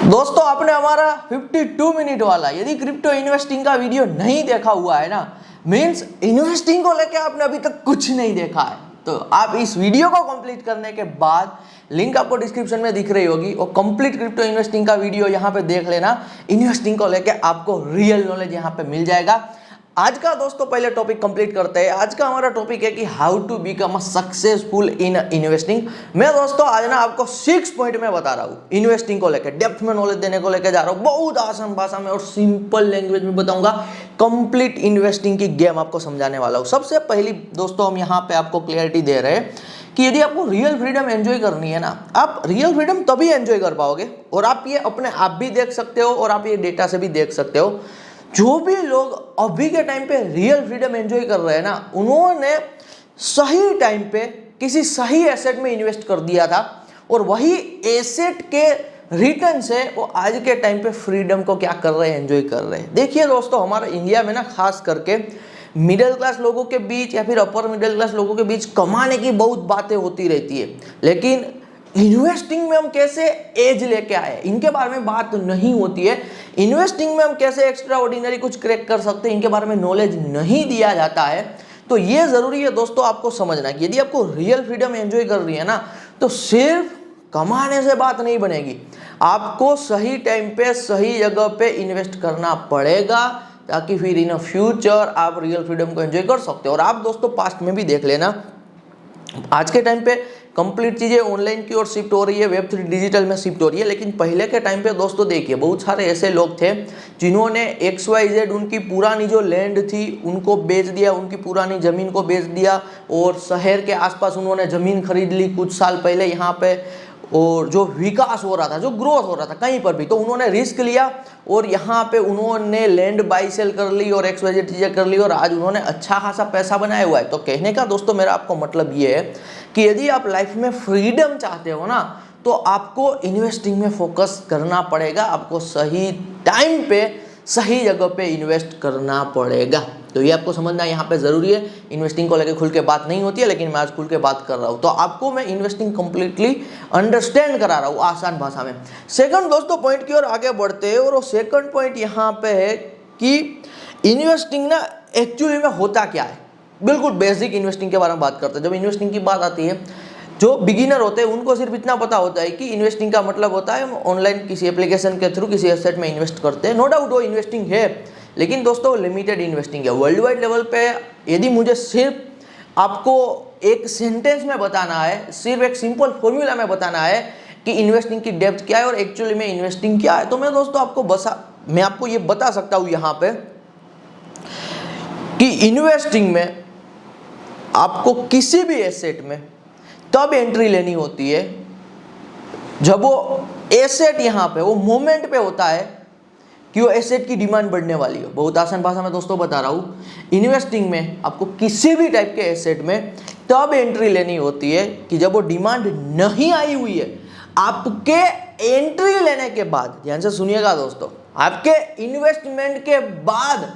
दोस्तों आपने हमारा 52 मिनट वाला यदि क्रिप्टो इन्वेस्टिंग का वीडियो नहीं देखा हुआ है ना, मींस इन्वेस्टिंग को लेके आपने अभी तक कुछ नहीं देखा है, तो आप इस वीडियो को कंप्लीट करने के बाद लिंक आपको डिस्क्रिप्शन में दिख रही होगी और कंप्लीट क्रिप्टो इन्वेस्टिंग का वीडियो यहाँ पे देख लेना। इन्वेस्टिंग को लेके आपको रियल नॉलेज यहाँ पे मिल जाएगा। आज का दोस्तों पहले टॉपिक कंप्लीट करते हैं। आज का हमारा टॉपिक है कि how to become a successful in investing. मैं दोस्तों आज ना आपको 6 पॉइंट में बता रहा हूँ, इन्वेस्टिंग को लेकर डेप्थ में नॉलेज देने को लेकर जा रहा हूँ। बहुत आसान भाषा में और सिंपल लैंग्वेज में बताऊंगा। कंप्लीट इन्वेस्टिंग की गेम आपको समझाने वाला हूँ। सबसे पहली दोस्तों हम यहाँ पे आपको क्लियरिटी दे रहे हैं कि यदि आपको रियल फ्रीडम एंजॉय करनी है ना, आप रियल फ्रीडम तभी एंजॉय कर पाओगे। और आप ये अपने आप भी देख सकते हो और आप ये डेटा से भी देख सकते हो। जो भी लोग अभी के टाइम पे रियल फ्रीडम एंजॉय कर रहे हैं ना, उन्होंने सही टाइम पे किसी सही एसेट में इन्वेस्ट कर दिया था और वही एसेट के रिटर्न से वो आज के टाइम पे फ्रीडम को क्या कर रहे हैं, एंजॉय कर रहे हैं। देखिए दोस्तों, हमारे इंडिया में ना खास करके मिडिल क्लास लोगों के बीच या फिर अपर मिडिल क्लास लोगों के बीच कमाने की बहुत बातें होती रहती है, लेकिन इन्वेस्टिंग में हम कैसे एज लेके आए इनके बारे में बात नहीं होती है। इन्वेस्टिंग में हम कैसे एक्स्ट्रा ऑर्डिनरी कुछ क्रैक कर सकते हैं इनके बारे में नॉलेज नहीं दिया जाता है। तो ये जरूरी है दोस्तों आपको समझना कि यदि आपको रियल फ्रीडम एंजॉय कर रही है ना, तो सिर्फ कमाने से बात नहीं बनेगी। आपको सही टाइम पे सही जगह पे इन्वेस्ट करना पड़ेगा ताकि फिर इन फ्यूचर आप रियल फ्रीडम को एंजॉय कर सकते हो। और आप दोस्तों पास्ट में भी देख लेना, आज के टाइम पे कंप्लीट चीजें ऑनलाइन की ओर शिफ्ट हो रही है, वेब 3 डिजिटल में शिफ्ट हो रही है। लेकिन पहले के टाइम पे दोस्तों देखिए, बहुत सारे ऐसे लोग थे जिन्होंने XYZ उनकी पुरानी जो लैंड थी उनको बेच दिया, उनकी पुरानी जमीन को बेच दिया और शहर के आसपास उन्होंने जमीन खरीद ली कुछ साल पहले यहाँ पे। और जो विकास हो रहा था, जो ग्रोथ हो रहा था कहीं पर भी, तो उन्होंने रिस्क लिया और यहाँ पे उन्होंने लैंड बाई सेल कर ली और XYZ चीजें कर ली और आज उन्होंने अच्छा खासा पैसा बनाया हुआ है। तो कहने का दोस्तों मेरा आपको मतलब ये है कि यदि आप लाइफ में फ्रीडम चाहते हो ना, तो आपको इन्वेस्टिंग में फोकस करना पड़ेगा। आपको सही टाइम पे सही जगह पे इन्वेस्ट करना पड़ेगा। तो ये आपको समझना यहाँ पे जरूरी है। इन्वेस्टिंग को लेकर खुल के बात नहीं होती है, लेकिन मैं आज खुल के बात कर रहा हूँ, तो आपको मैं इन्वेस्टिंग कंप्लीटली अंडरस्टैंड करा रहा हूँ आसान भाषा में। सेकंड दोस्तों पॉइंट की ओर आगे बढ़ते हैं और वो सेकंड पॉइंट यहाँ पे है कि इन्वेस्टिंग ना एक्चुअली में होता क्या है। बिल्कुल बेसिक इन्वेस्टिंग के बारे में बात करते हैं। जब इन्वेस्टिंग की बात आती है, जो बिगिनर होते हैं उनको सिर्फ इतना पता होता है कि इन्वेस्टिंग का मतलब होता है हम ऑनलाइन किसी एप्लीकेशन के थ्रू किसी एसेट में इन्वेस्ट करते हैं। नो डाउट वो इन्वेस्टिंग है, लेकिन दोस्तों लिमिटेड इन्वेस्टिंग है। वर्ल्ड वाइड लेवल पे यदि मुझे सिर्फ आपको एक सेंटेंस में बताना है, सिर्फ एक सिंपल फॉर्मूला में बताना है कि इन्वेस्टिंग की डेप्थ क्या है और एक्चुअली में इन्वेस्टिंग क्या है, तो मैं दोस्तों मैं आपको ये बता सकता हूँ यहाँ पे कि इन्वेस्टिंग में आपको किसी भी एसेट में तब एंट्री लेनी होती है जब वो एसेट यहाँ पे वो मोमेंट पे होता है कि वो एसेट की डिमांड बढ़ने वाली हो। बहुत आसान भाषा में दोस्तों बता रहा हूँ, इन्वेस्टिंग में आपको किसी भी टाइप के एसेट में तब एंट्री लेनी होती है कि जब वो डिमांड नहीं आई हुई है। आपके एंट्री लेने के बाद, ध्यान से सुनिएगा दोस्तों, आपके इन्वेस्टमेंट के बाद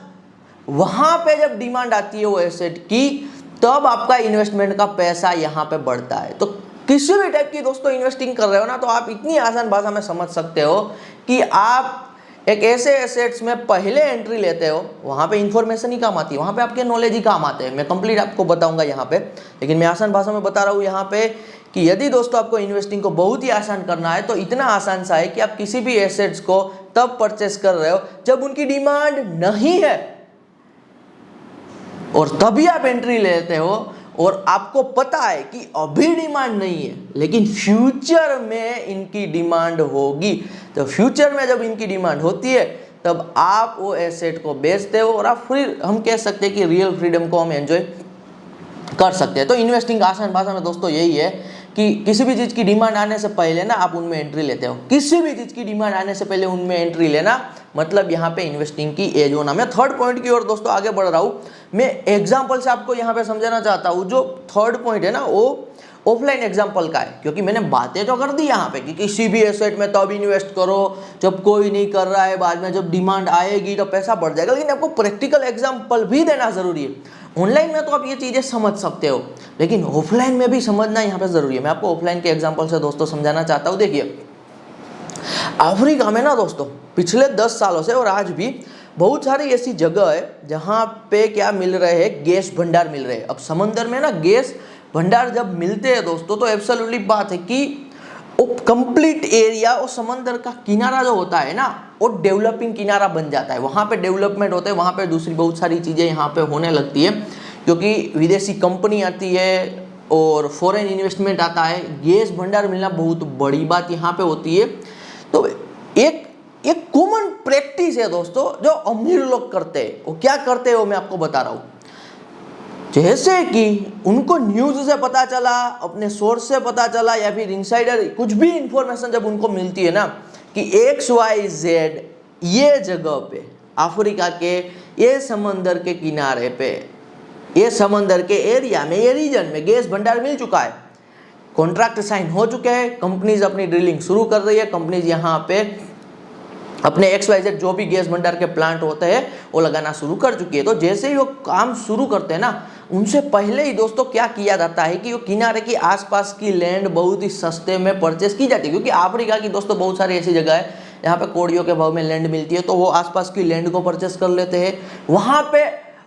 वहां पे जब डिमांड आती है वो एसेट की, तब आपका इन्वेस्टमेंट का पैसा यहाँ पे बढ़ता है। तो किसी भी टाइप की दोस्तों इन्वेस्टिंग कर रहे हो ना, तो आप इतनी आसान भाषा में समझ सकते हो कि आप एक ऐसे एसेट्स में पहले एंट्री लेते हो, वहाँ पे इंफॉर्मेशन ही काम आती है, वहाँ पे आपके नॉलेज ही काम आते हैं। मैं कंप्लीट आपको बताऊंगा यहाँ पे, लेकिन मैं आसान भाषा में बता रहा हूँ यहाँ पे कि यदि दोस्तों आपको इन्वेस्टिंग को बहुत ही आसान करना है, तो इतना आसान सा है कि आप किसी भी एसेट्स को तब परचेस कर रहे हो जब उनकी डिमांड नहीं है और तभी आप एंट्री लेते हो और आपको पता है कि अभी डिमांड नहीं है लेकिन फ्यूचर में इनकी डिमांड होगी। तो फ्यूचर में जब इनकी डिमांड होती है तब आप वो एसेट को बेचते हो और आप फिर हम कह सकते हैं कि रियल फ्रीडम को हम एंजॉय कर सकते हैं। तो इन्वेस्टिंग आसान भाषा में दोस्तों यही है कि किसी भी चीज़ की डिमांड आने से पहले ना आप उनमें एंट्री लेते हो। किसी भी चीज़ की डिमांड आने से पहले उनमें एंट्री लेना मतलब यहाँ पे इन्वेस्टिंग की एज होना। मैं थर्ड पॉइंट की ओर दोस्तों आगे बढ़ रहा हूँ। मैं एग्जांपल से आपको यहाँ पे समझाना चाहता हूँ। जो थर्ड पॉइंट है ना, वो ऑफलाइन एग्जांपल का है, क्योंकि मैंने बातें तो कर दी यहाँ पे कि किसी भी एसेट में तब इन्वेस्ट करो जब कोई नहीं कर रहा है, बाद में जब डिमांड आएगी तो पैसा बढ़ जाएगा, लेकिन आपको प्रैक्टिकल एग्जांपल भी देना जरूरी है। ऑनलाइन में तो आप ये चीज़ें समझ सकते हो, लेकिन ऑफलाइन में भी समझना यहाँ पे जरूरी है। मैं आपको ऑफलाइन के एग्जांपल से दोस्तों समझाना चाहता हूँ। देखिए, अफ्रीका में ना दोस्तों पिछले 10 सालों से और आज भी बहुत सारी ऐसी जगह है जहाँ पे क्या मिल रहे हैं, गैस भंडार मिल रहे हैं। अब समंदर में ना गैस भंडार जब मिलते हैं दोस्तों तो एब्सोल्युटली बात है कि वो कंप्लीट एरिया और समंदर का किनारा जो होता है ना वो डेवलपिंग किनारा बन जाता है। वहाँ पे डेवलपमेंट होते हैं, वहाँ पे दूसरी बहुत सारी चीज़ें यहाँ पे होने लगती है क्योंकि विदेशी कंपनी आती है और फॉरेन इन्वेस्टमेंट आता है। गैस भंडार मिलना बहुत बड़ी बात यहाँ पे होती है। तो एक कॉमन प्रैक्टिस है दोस्तों जो अमीर लोग करते हैं। वो क्या करते हैं वो मैं आपको बता रहा हूँ। जैसे कि उनको न्यूज़ से पता चला, अपने सोर्स से पता चला या फिर इनसाइडर कुछ भी इंफॉर्मेशन जब उनको मिलती है ना कि XYZ ये जगह पे अफ्रीका के ये समंदर के किनारे पे ये समंदर के एरिया में ये रीजन में गैस भंडार मिल चुका है, कॉन्ट्रैक्ट साइन हो चुके हैं, कंपनीज अपनी ड्रिलिंग शुरू कर रही है, कंपनीज यहाँ पे अपने XYZ जो भी गैस भंडार के प्लांट होते हैं वो लगाना शुरू कर चुकी है। तो जैसे ही वो काम शुरू करते हैं ना उनसे पहले ही दोस्तों क्या किया जाता है कि वो किनारे की आसपास की लैंड बहुत ही सस्ते में परचेस की जाती है क्योंकि अफ्रीका की दोस्तों बहुत सारी ऐसी जगह है जहाँ पे कौड़ियों के भाव में लैंड मिलती है। तो वो आसपास की लैंड को परचेस कर लेते हैं, वहाँ पे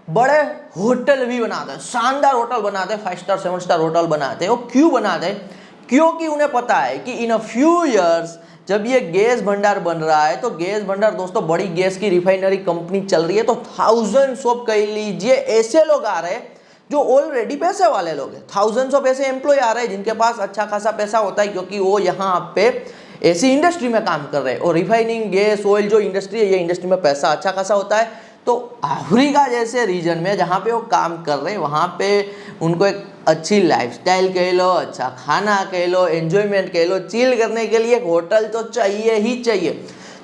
बड़े होटल भी बनाते हैं, शानदार होटल बनाते हैं, 5 स्टार 7 स्टार होटल बनाते हैं। वो क्यों बनाते हैं? क्योंकि उन्हें पता है कि इन अ फ्यू ईयर्स जब ये गैस भंडार बन रहा है तो गैस भंडार दोस्तों बड़ी गैस की रिफाइनरी कंपनी चल रही है तो थाउजेंड्स ऑफ कह लीजिए ऐसे लोग आ रहे हैं जो ऑलरेडी पैसे वाले लोग हैं। थाउजेंड्स ऑफ ऐसे एम्प्लॉय आ रहे हैं जिनके पास अच्छा खासा पैसा होता है क्योंकि वो यहाँ पे ऐसी इंडस्ट्री में काम कर रहे हैं और रिफाइनिंग गैस ऑयल जो इंडस्ट्री है ये इंडस्ट्री में पैसा अच्छा खासा होता है। तो अफ्रीका जैसे रीजन में जहाँ पे वो काम कर रहे हैं वहाँ पे उनको एक अच्छी लाइफस्टाइल कह लो, अच्छा खाना कह लो, एंजॉयमेंट कह लो, चिल करने के लिए एक होटल तो चाहिए ही चाहिए।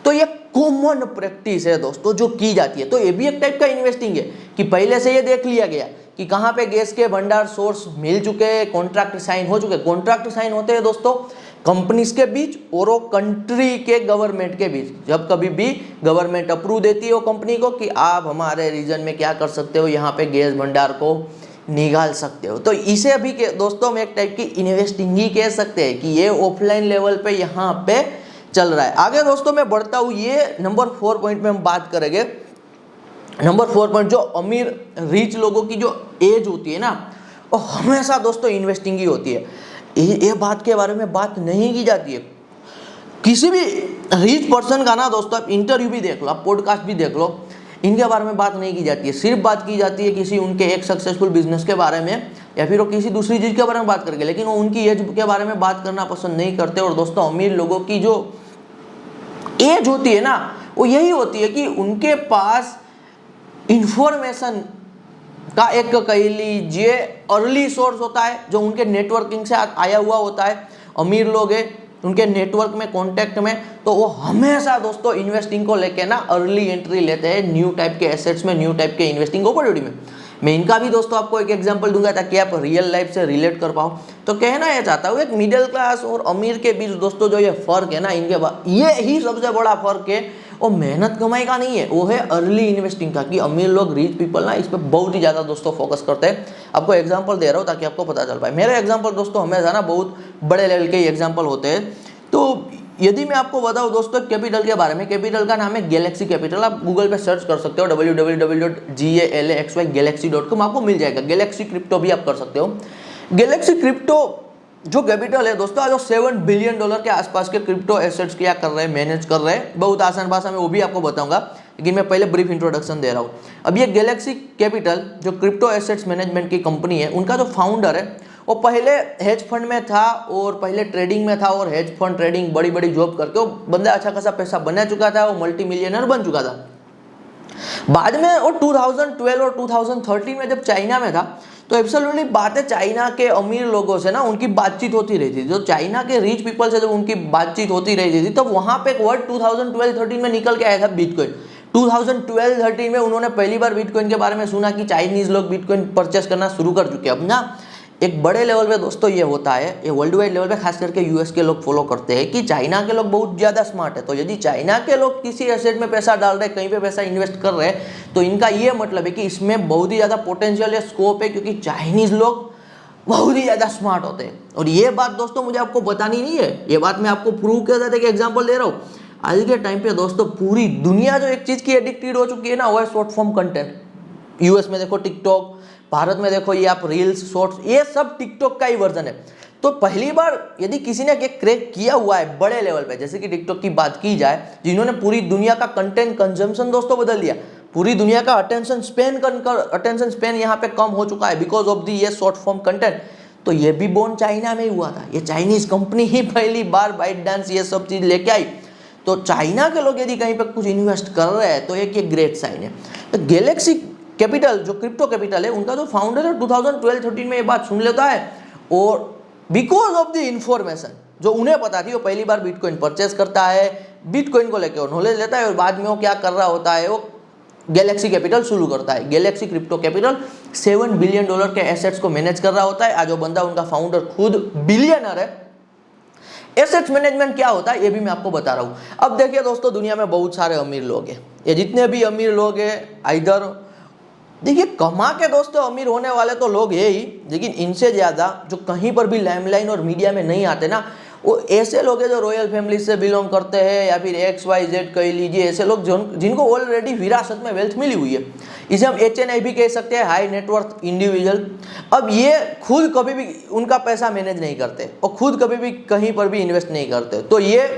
तो ये कॉमन प्रैक्टिस है दोस्तों जो की जाती है। तो ये भी एक टाइप का इन्वेस्टिंग है कि पहले से ये देख लिया गया कि कहाँ पे गैस के भंडार सोर्स मिल चुके हैं, कॉन्ट्रैक्ट साइन हो चुके हैं। कॉन्ट्रैक्ट साइन होते हैं दोस्तों कंपनीज के बीच और वो कंट्री के गवर्नमेंट के बीच। जब कभी भी गवर्नमेंट अप्रूव देती है वो कंपनी को कि आप हमारे रीजन में क्या कर सकते हो, यहाँ पे गैस भंडार को निकाल सकते हो। तो इसे भी दोस्तों हम एक टाइप की इन्वेस्टिंग ही कह सकते हैं कि ये ऑफलाइन लेवल पे यहाँ पे चल रहा है। आगे दोस्तों मैं बढ़ता हूँ, ये नंबर 4 पॉइंट में हम बात करेंगे। नंबर 4 पॉइंट जो अमीर रिच लोगों की जो एज होती है ना वो हमेशा दोस्तों इन्वेस्टिंग ही होती है। ये बात के बारे में बात नहीं की जाती है। किसी भी रिच पर्सन का ना दोस्तों आप इंटरव्यू भी देख लो, आप पॉडकास्ट भी देख लो, इनके बारे में बात नहीं की जाती है। सिर्फ बात की जाती है किसी उनके एक सक्सेसफुल बिजनेस के बारे में या फिर वो किसी दूसरी चीज़ के बारे में बात करेंगे, लेकिन वो उनकी एज के बारे में बात करना पसंद नहीं करते। और दोस्तों अमीर लोगों की जो एज होती है ना वो यही होती है कि उनके पास इंफॉर्मेशन का एक कह लीजिए अर्ली सोर्स होता है जो उनके नेटवर्किंग से आया हुआ होता है। अमीर लोग हैं उनके नेटवर्क में, कॉन्टैक्ट में, तो वो हमेशा दोस्तों इन्वेस्टिंग को लेके ना अर्ली एंट्री लेते हैं न्यू टाइप के एसेट्स में, न्यू टाइप के इन्वेस्टिंग अपॉर्चुनिटी में। मैं इनका भी दोस्तों आपको एक एग्जांपल दूंगा ताकि आप रियल लाइफ से रिलेट कर पाओ। तो कहना यह चाहता हूँ एक मिडिल क्लास और अमीर के बीच दोस्तों जो ये फर्क है ना, इनके ये ही सबसे बड़ा फर्क है। वो मेहनत कमाई का नहीं है, वो है अर्ली इन्वेस्टिंग का। कि अमीर लोग, रिच पीपल ना इस पर बहुत ही ज़्यादा दोस्तों फोकस करते हैं। आपको एग्जाम्पल दे रहा हूँ ताकि आपको पता चल पाए। मेरे एग्जाम्पल दोस्तों हमेशा ना बहुत बड़े लेवल के एग्जाम्पल होते हैं। तो यदि मैं आपको बताऊं दोस्तों कैपिटल के बारे में, कैपिटल का नाम है गैलेक्सी कैपिटल। आप गूगल पे सर्च कर सकते हो www.galaxy.com, आपको मिल जाएगा। गैलेक्सी क्रिप्टो भी आप कर सकते हो। गैलेक्सी क्रिप्टो जो कैपिटल है दोस्तों आज $7 बिलियन के आसपास के क्रिप्टो एसेट्स क्या कर रहे हैं, मैनेज कर रहे हैं। बहुत आसान भाषा में वो भी आपको बताऊंगा, लेकिन मैं पहले ब्रीफ इंट्रोडक्शन दे रहा हूँ। अब ये गैलेक्सी कैपिटल जो क्रिप्टो एसेट्स मैनेजमेंट की कंपनी है, उनका जो फाउंडर है वो पहले हेज फंड में था और पहले ट्रेडिंग में था और हेज फंड ट्रेडिंग बड़ी बड़ी जॉब करके वो बंदा अच्छा खासा पैसा बना चुका था, वो मल्टी मिलियनर बन चुका था। बाद में वो 2012 और 2013 में जब चाइना में था तो एब्सोल्युटली बात है चाइना के अमीर लोगों से ना उनकी बातचीत होती रहती थी। जो चाइना के रिच पीपल से जब उनकी बातचीत होती रहती थी तब वहाँ पे एक वर्ड 2012-13 में निकल के आया था, बिटकॉइन। 2012-13 में उन्होंने पहली बार बिटकॉइन के बारे में सुना कि चाइनीज लोग बिटकॉइन परचेस करना शुरू कर चुके हैं। अब ना एक बड़े लेवल पे दोस्तों ये होता है, ये वर्ल्ड वाइड लेवल पे खास करके यूएस के लोग फॉलो करते हैं कि चाइना के लोग बहुत ज़्यादा स्मार्ट है। तो यदि चाइना के लोग किसी एसेट में पैसा डाल रहे हैं, कहीं पे पैसा इन्वेस्ट कर रहे हैं, तो इनका ये मतलब है कि इसमें बहुत ही ज़्यादा पोटेंशियल है, स्कोप है, क्योंकि चाइनीज़ लोग बहुत ही ज़्यादा स्मार्ट होते हैं और ये बात दोस्तों मुझे आपको बतानी नहीं है, ये बात मैं आपको प्रूव कर देते कि एग्जांपल दे रहा हूँ। आज के टाइम पे दोस्तों पूरी दुनिया जो एक चीज की एडिक्टेड हो चुकी है ना, वो है शॉर्ट फॉर्म कंटेंट। यूएस में देखो टिकटॉक, भारत में देखो ये आप रील्स, शॉर्ट्स, ये सब टिकटॉक का ही वर्जन है। तो पहली बार यदि किसी ने क्रैक किया हुआ है बड़े लेवल पे, जैसे कि टिकटॉक की बात की जाए, जिन्होंने पूरी दुनिया का कंटेंट कंजम्पशन दोस्तों बदल दिया, पूरी दुनिया का अटेंशन स्पेन यहाँ पे कम हो चुका है बिकॉज ऑफ दी ये शॉर्ट फॉर्म कंटेंट। तो ये भी बोर्न चाइना में ही हुआ था, ये चाइनीज कंपनी ही पहली बार बाइट डांस ये सब चीज लेके आई। तो चाइना के लोग यदि कहीं पे कुछ इन्वेस्ट कर रहे हैं तो एक ये ग्रेट साइन है। तो गैलेक्सी कैपिटल जो क्रिप्टो कैपिटल है, उनका जो फाउंडर है 2012-13 में ये बात सुन लेता है, और बिकॉज ऑफ द इंफॉर्मेशन जो उन्हें पता थी, वो पहली बार बिटकॉइन परचेज करता है, बिटकॉइन को लेकर नॉलेज लेता है, और बाद में वो क्या कर रहा होता है, वो गैलेक्सी कैपिटल शुरू करता है। गैलेक्सी क्रिप्टो कैपिटल $7 बिलियन के एसेट्स को मैनेज कर रहा होता है। आज वो बंदा, उनका फाउंडर खुद बिलियनर है। एसेट्स मैनेजमेंट क्या होता है ये भी मैं आपको बता रहा हूँ। अब देखिए दोस्तों, दुनिया में बहुत सारे अमीर लोग हैं, ये जितने भी अमीर लोग हैं, इधर देखिए कमा के दोस्तों अमीर होने वाले तो लोग है ही, लेकिन इनसे ज़्यादा जो कहीं पर भी लाइमलाइन और मीडिया में नहीं आते ना, वो ऐसे लोग हैं जो रॉयल फैमिली से बिलोंग करते हैं, या फिर XYZ कह लीजिए, ऐसे लोग जिनको ऑलरेडी विरासत में वेल्थ मिली हुई है। इसे हम HNI भी कह सकते हैं, हाई नेटवर्थ इंडिविजुअल। अब ये खुद कभी भी उनका पैसा मैनेज नहीं करते और खुद कभी भी कहीं पर भी इन्वेस्ट नहीं करते, तो ये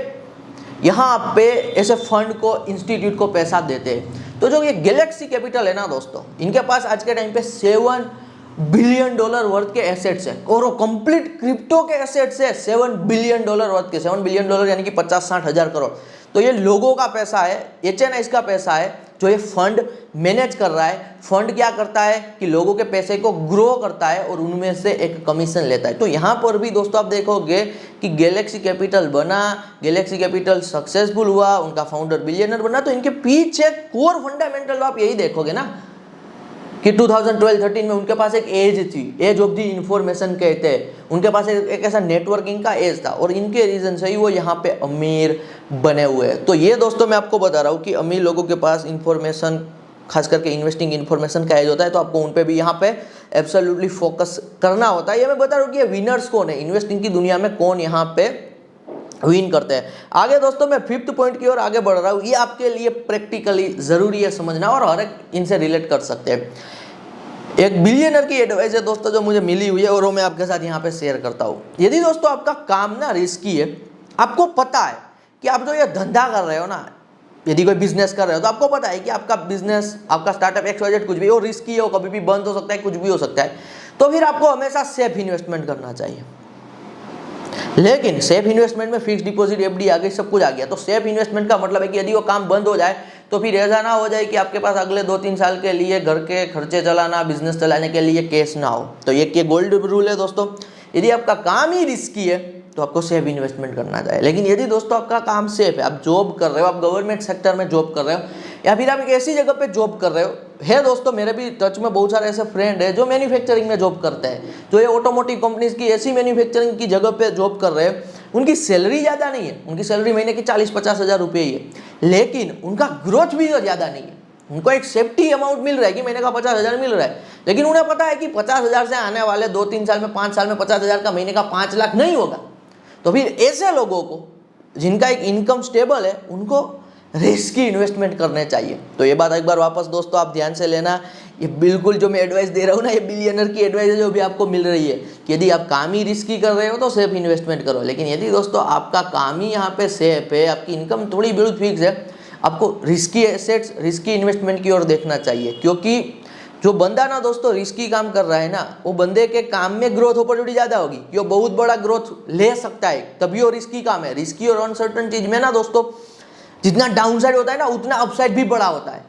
यहाँ पे ऐसे फंड को, इंस्टीट्यूट को पैसा देते हैं। तो जो ये गैलेक्सी कैपिटल है ना दोस्तों, इनके पास आज के टाइम पे $7 बिलियन वर्थ के एसेट्स है, और वो कंप्लीट क्रिप्टो के एसेट्स है $7 बिलियन वर्थ के। $7 बिलियन यानी कि 50-60 हज़ार करोड़। तो ये लोगों का पैसा है, HNI का पैसा है, जो ये फंड मैनेज कर रहा है। फंड क्या करता है कि लोगों के पैसे को ग्रो करता है और उनमें से एक कमीशन लेता है। तो यहाँ पर भी दोस्तों आप देखोगे कि गैलेक्सी कैपिटल बना, गैलेक्सी कैपिटल सक्सेसफुल हुआ, उनका फाउंडर बिलियनर बना, तो इनके पीछे कोर फंडामेंटल आप यही देखोगे ना कि 2012-13 में उनके पास एक एज थी, एज ऑफ द इंफॉर्मेशन कहते हैं। उनके पास एक ऐसा नेटवर्किंग का एज था, और इनके रीजन से ही वो यहाँ पे अमीर बने हुए हैं। तो ये दोस्तों मैं आपको बता रहा हूँ कि अमीर लोगों के पास इंफॉर्मेशन, खास करके इन्वेस्टिंग इन्फॉर्मेशन का एज होता है, तो आपको उन पे भी यहाँ पे एब्सोल्युटली फोकस करना होता है। ये मैं बता रहा हूँ कि ये विनर्स कौन है, इन्वेस्टिंग की दुनिया में कौन यहाँ पे विन करते हैं। आगे दोस्तों मैं 5th पॉइंट की ओर आगे बढ़ रहा हूँ। ये आपके लिए प्रैक्टिकली जरूरी है समझना, और हर एक इनसे रिलेट कर सकते हैं। एक बिलियनर की एडवाइस है दोस्तों जो मुझे मिली हुई है, और वो मैं आपके साथ यहाँ पे शेयर करता हूँ। यदि दोस्तों आपका काम ना रिस्की है, आपको पता है कि आप जो ये धंधा कर रहे हो ना, यदि कोई बिजनेस कर रहे हो, तो आपको पता है कि आपका बिजनेस, आपका स्टार्टअप XYZ कुछ भी हो, रिस्की हो, कभी भी बंद हो सकता है, कुछ भी हो सकता है, तो फिर आपको हमेशा सेफ इन्वेस्टमेंट करना चाहिए। लेकिन सेफ इन्वेस्टमेंट में फिक्स डिपॉजिट, FD आ गई, सब कुछ आ गया। तो सेफ इन्वेस्टमेंट का मतलब है कि यदि वो काम बंद हो जाए तो फिर ऐसा ना हो जाए कि आपके पास अगले 2-3 साल के लिए घर के खर्चे चलाना, बिजनेस चलाने के लिए कैश ना हो। तो ये गोल्ड रूल है दोस्तों। यदि आपका काम ही रिस्की है तो आपको सेफ इन्वेस्टमेंट करना चाहिए। लेकिन यदि दोस्तों आपका काम सेफ है, आप जॉब कर रहे हो, आप गवर्नमेंट सेक्टर में जॉब कर रहे हो, या फिर आप एक ऐसी जगह पे जॉब कर रहे हो, है दोस्तों मेरे भी टच में बहुत सारे ऐसे फ्रेंड है जो मैन्युफैक्चरिंग में जॉब करते हैं, जो ये ऑटोमोटिव कंपनीज की ऐसी मैन्युफैक्चरिंग की जगह पे जॉब कर रहे हैं। उनकी सैलरी ज़्यादा नहीं है, उनकी सैलरी महीने की 40-50 हज़ार रुपये ही है, लेकिन उनका ग्रोथ भी ज़्यादा नहीं है। उनको एक सेफ्टी अमाउंट मिल रहा है कि महीने का 50 हज़ार मिल रहा है, लेकिन उन्हें पता है कि 50 हज़ार से आने वाले 2-3 साल में, 5 साल में 50 हज़ार का महीने का 5 लाख नहीं होगा। तो फिर ऐसे लोगों को जिनका एक इनकम स्टेबल है, उनको रिस्की इन्वेस्टमेंट करने चाहिए। तो ये बात एक बार वापस दोस्तों आप ध्यान से लेना, ये बिल्कुल जो मैं एडवाइस दे रहा हूँ ना, ये बिलियनर की एडवाइस है जो भी आपको मिल रही है कि यदि आप काम ही रिस्की कर रहे हो तो सेफ इन्वेस्टमेंट करो। लेकिन यदि दोस्तों आपका काम ही यहाँ पे सेफ है, आपकी इनकम थोड़ी बहुत फिक्स है, आपको रिस्की एसेट्स, रिस्की इन्वेस्टमेंट की ओर देखना चाहिए। क्योंकि जो बंदा ना दोस्तों रिस्की काम कर रहा है ना, वो बंदे के काम में ग्रोथ अपॉर्चुनिटी ज़्यादा होगी, कि वो बहुत बड़ा ग्रोथ ले सकता है, तभी वो रिस्की काम है। रिस्की और अनसर्टन चीज़ में ना दोस्तों जितना डाउनसाइड होता है ना, उतना अपसाइड भी बड़ा होता है।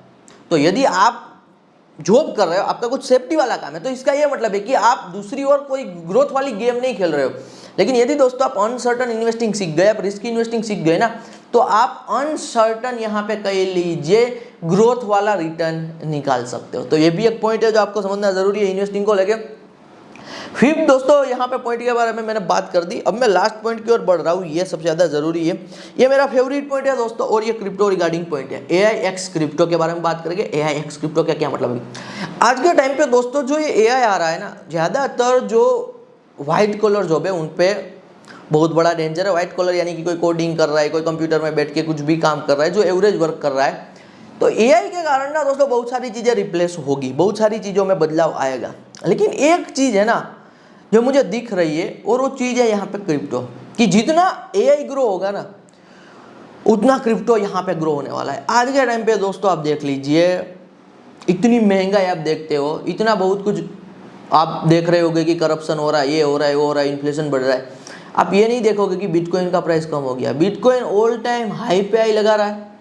तो यदि आप जॉब कर रहे हो, आपका कुछ सेफ्टी वाला काम है, तो इसका ये मतलब है कि आप दूसरी ओर कोई ग्रोथ वाली गेम नहीं खेल रहे हो। लेकिन यदि दोस्तों आप अनसर्टन इन्वेस्टिंग सीख गए, आप रिस्की इन्वेस्टिंग सीख गए ना, तो आप अनसर्टन यहाँ पे कह लीजिए ग्रोथ वाला रिटर्न निकाल सकते हो। तो ये भी एक पॉइंट है जो आपको समझना जरूरी है इन्वेस्टिंग को लेके। फिर दोस्तों यहाँ पे पॉइंट के बारे में मैंने बात कर दी, अब मैं लास्ट पॉइंट की ओर बढ़ रहा हूँ, ये सबसे ज़्यादा ज़रूरी है, ये मेरा फेवरेट पॉइंट है दोस्तों, और ये क्रिप्टो रिगार्डिंग पॉइंट है। AIX क्रिप्टो के बारे में बात करेंगे। AIX क्रिप्टो का क्या मतलब है? आज के टाइम पे दोस्तों जो ये AI आ रहा है ना, ज़्यादातर जो वाइट कॉलर जॉब है उन पे बहुत बड़ा डेंजर है। व्हाइट कॉलर यानी कि कोई कोडिंग कर रहा है, कोई कंप्यूटर में बैठ के कुछ भी काम कर रहा है, जो एवरेज वर्क कर रहा है। तो एआई के कारण ना दोस्तों बहुत सारी चीज़ें रिप्लेस होगी, बहुत सारी चीज़ों में बदलाव आएगा। लेकिन एक चीज़ है ना जो मुझे दिख रही है, और वो चीज़ है यहाँ पे क्रिप्टो, कि जितना एआई ग्रो होगा ना उतना क्रिप्टो यहाँ पे ग्रो होने वाला है। आज के टाइम पे दोस्तों आप देख लीजिए, इतनी महंगाई आप देखते हो, इतना बहुत कुछ आप देख रहे होगे कि करप्शन हो रहा है, ये हो रहा है, वो हो रहा है, इन्फ्लेशन बढ़ रहा है। आप ये नहीं देखोगे कि बिटकॉइन का प्राइस कम हो गया। बिटकॉइन ऑल टाइम हाई पे हाई लगा रहा है,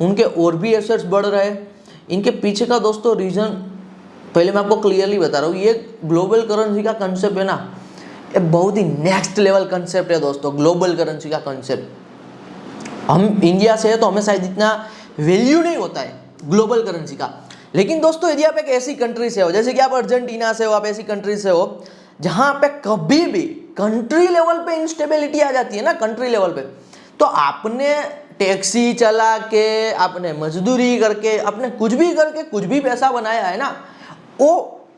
उनके और भी एसेट्स बढ़ रहे हैं। इनके पीछे का दोस्तों रीज़न पहले मैं आपको क्लियरली बता रहा हूँ, ये ग्लोबल करेंसी का कंसेप्ट है ना, ये बहुत ही नेक्स्ट लेवल कंसेप्ट है दोस्तों। ग्लोबल करेंसी का कंसेप्ट, हम इंडिया से है तो हमें शायद इतना वैल्यू नहीं होता है ग्लोबल करेंसी का। लेकिन दोस्तों यदि आप एक ऐसी कंट्री से हो, जैसे कि आप अर्जेंटीना से हो, आप ऐसी कंट्री से हो जहाँ पे कभी भी कंट्री लेवल पे इंस्टेबिलिटी आ जाती है ना, कंट्री लेवल पे, तो आपने टैक्सी चला के, आपने मजदूरी करके, आपने कुछ भी करके कुछ भी पैसा बनाया है ना, वो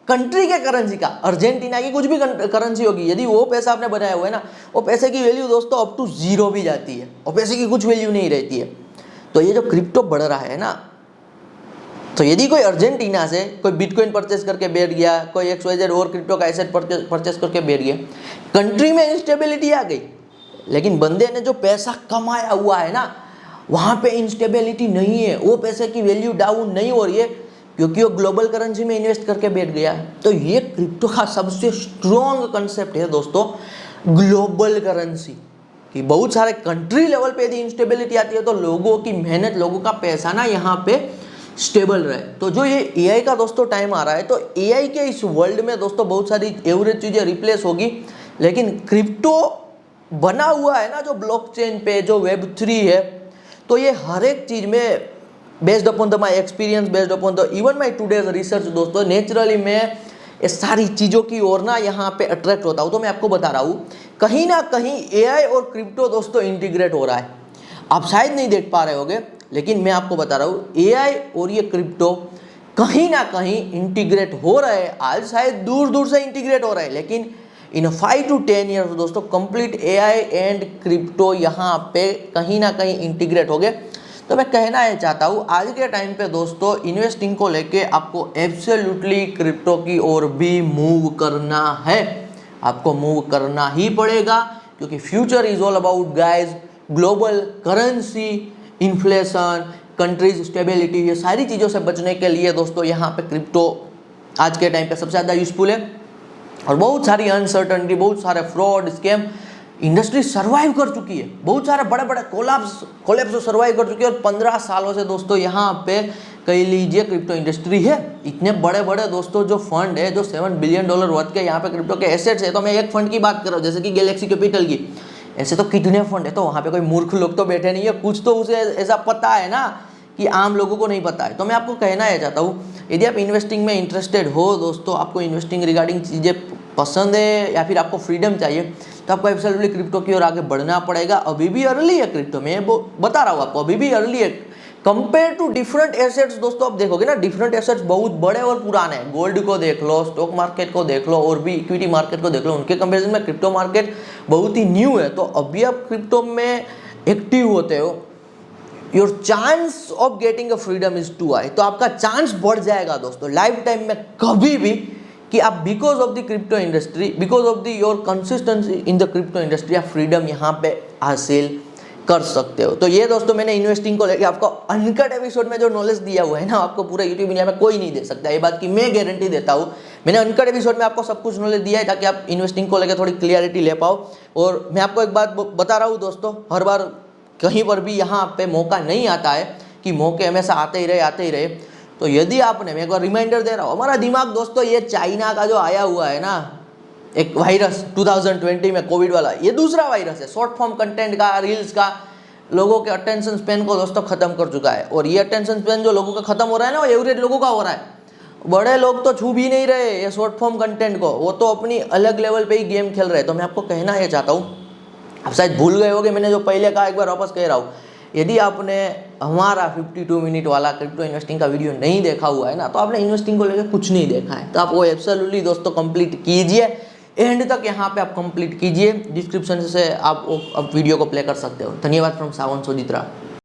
कंट्री के करेंसी का, अर्जेंटीना की कुछ भी करेंसी होगी, यदि वो पैसा आपने बनाया हुआ है ना, वो पैसे की वैल्यू दोस्तों अप टू 0 भी जाती है, और पैसे की कुछ वैल्यू नहीं रहती है। तो ये जो क्रिप्टो बढ़ रहा है ना, तो यदि कोई अर्जेंटीना से कोई बिटकॉइन परचेस करके बैठ गया, कोई XYZ और क्रिप्टो का एसेट परचेस करके बैठ गया, कंट्री में इंस्टेबिलिटी आ गई, लेकिन बंदे ने जो पैसा कमाया हुआ है ना, वहाँ पे इंस्टेबिलिटी नहीं है, वो पैसे की वैल्यू डाउन नहीं हो रही है, क्योंकि वो ग्लोबल करेंसी में इन्वेस्ट करके बैठ गया है। तो ये क्रिप्टो का सबसे स्ट्रॉन्ग कंसेप्ट है दोस्तों, ग्लोबल करेंसी, कि बहुत सारे कंट्री लेवल पे यदि इंस्टेबिलिटी आती है तो लोगों की मेहनत, लोगों का पैसा ना यहाँ पे स्टेबल रहे। तो जो ये एआई का दोस्तों टाइम आ रहा है, तो एआई के इस वर्ल्ड में दोस्तों बहुत सारी एवरेज चीज़ें रिप्लेस होगी, लेकिन क्रिप्टो बना हुआ है ना जो ब्लॉकचेन पे, जो Web3 है, तो ये हर एक चीज़ में based upon the my experience, based upon the even my today's research दोस्तों, नेचुरली मैं ये सारी चीज़ों की ओर ना यहाँ पे अट्रैक्ट होता हूँ। तो मैं आपको बता रहा हूँ, कहीं ना कहीं एआई और क्रिप्टो दोस्तों इंटीग्रेट हो रहा है। आप शायद नहीं देख पा रहे होगे, लेकिन मैं आपको बता रहा हूँ, एआई और ये क्रिप्टो कहीं ना कहीं इंटीग्रेट हो रहे हैं। आज शायद दूर दूर से इंटीग्रेट हो रहे हैं, लेकिन इन 5 to 10 ईयर्स दोस्तों कंप्लीट एआई एंड क्रिप्टो यहाँ पे कहीं ना कहीं इंटीग्रेट हो गए। तो मैं कहना ये चाहता हूँ, आज के टाइम पे दोस्तों इन्वेस्टिंग को लेके आपको एब्सोल्युटली क्रिप्टो की ओर भी मूव करना है, आपको मूव करना ही पड़ेगा, क्योंकि future is all about guys global currency, inflation, countries stability, ये सारी चीज़ों से बचने के लिए दोस्तों यहाँ पे क्रिप्टो आज के टाइम पे सबसे ज़्यादा यूजफुल है। और बहुत सारी अनसर्टनिटी, बहुत सारे फ्रॉड, स्कैम, इंडस्ट्री सर्वाइव कर चुकी है, बहुत सारे बड़े बड़े कोलैप्स सर्वाइव कर चुकी है। और 15 सालों से दोस्तों यहाँ पे कह लीजिए क्रिप्टो इंडस्ट्री है। इतने बड़े बड़े दोस्तों जो फंड है, जो $7 बिलियन वर्थ के यहाँ पे क्रिप्टो के एसेट्स है, तो मैं एक फंड की बात कर रहा हूँ जैसे कि गैलेक्सी कैपिटल की, ऐसे तो कितने फंड है। तो वहाँ पे कोई मूर्ख लोग तो बैठे नहीं है, कुछ तो उसे ऐसा पता है ना कि आम लोगों को नहीं पता है। तो मैं आपको कहना है चाहता हूँ, यदि आप इन्वेस्टिंग में इंटरेस्टेड हो दोस्तों, आपको इन्वेस्टिंग रिगार्डिंग चीज़ें पसंद है या फिर आपको फ्रीडम चाहिए, तो आपको एब्सोल्युटली क्रिप्टो की ओर आगे बढ़ना पड़ेगा। अभी भी अर्ली है क्रिप्टो, मैं बता रहा हूँ आपको, अभी भी अर्ली है कंपेयर टू डिफरेंट एसेट्स। दोस्तों आप देखोगे ना, डिफरेंट एसेट्स बहुत बड़े और पुराने हैं। गोल्ड को देख लो, स्टॉक मार्केट को देख लो, और भी इक्विटी मार्केट को देख लो, उनके कंपेरिजन में क्रिप्टो मार्केट बहुत ही न्यू है। तो अभी आप क्रिप्टो में एक्टिव होते हो, your chance of getting a freedom is too high, तो आपका चांस बढ़ जाएगा दोस्तों लाइफ टाइम में कभी भी, कि आप because of the crypto industry, because of the your consistency in the crypto industry, आप फ्रीडम यहाँ पे हासिल कर सकते हो। तो ये दोस्तों मैंने इन्वेस्टिंग को लेकर आपको अनकट एपिसोड में जो नॉलेज दिया हुआ है ना, आपको पूरे यूट्यूब इंडिया में कोई नहीं दे सकता, ये बात की मैं गारंटी देता हूँ। मैंने अनकट एपिसोड में आपको सब कुछ नॉलेज दिया है ताकि आप इन्वेस्टिंग को लेकर थोड़ी क्लियरिटी ले पाओ। और मैं आपको एक बात बता रहा हूँ दोस्तों, हर बार कहीं पर भी यहाँ पे मौका नहीं आता है, कि मौके हमेशा आते ही रहे। तो यदि आपने, मैं एक बार रिमाइंडर दे रहा हूँ, हमारा दिमाग दोस्तों, ये चाइना का जो आया हुआ है ना एक वायरस 2020 में कोविड वाला, ये दूसरा वायरस है, शॉर्ट फॉर्म कंटेंट का, रील्स का, लोगों के अटेंशन स्पेन को दोस्तों खत्म कर चुका है। और ये अटेंशन स्पेन जो लोगों का खत्म हो रहा है ना, वो एवरेज लोगों का हो रहा है। बड़े लोग तो छू भी नहीं रहे ये शॉर्ट फॉर्म कंटेंट को, वो तो अपनी अलग लेवल पे ही गेम खेल रहे हैं। तो मैं आपको कहना ये चाहता हूँ, आप शायद भूल गए होगे, मैंने जो पहले कहा, एक बार वापस कह रहा हूँ, यदि आपने हमारा 52 मिनट वाला क्रिप्टो इन्वेस्टिंग का वीडियो नहीं देखा हुआ है ना, तो आपने इन्वेस्टिंग को लेकर कुछ नहीं देखा है। तो आप वो एब्सोल्युटली दोस्तों कंप्लीट कीजिए, एंड तक यहाँ पे आप कंप्लीट कीजिए। डिस्क्रिप्शन से आप वीडियो को प्ले कर सकते हो। धन्यवाद फ्रॉम सावन सोजित्रा।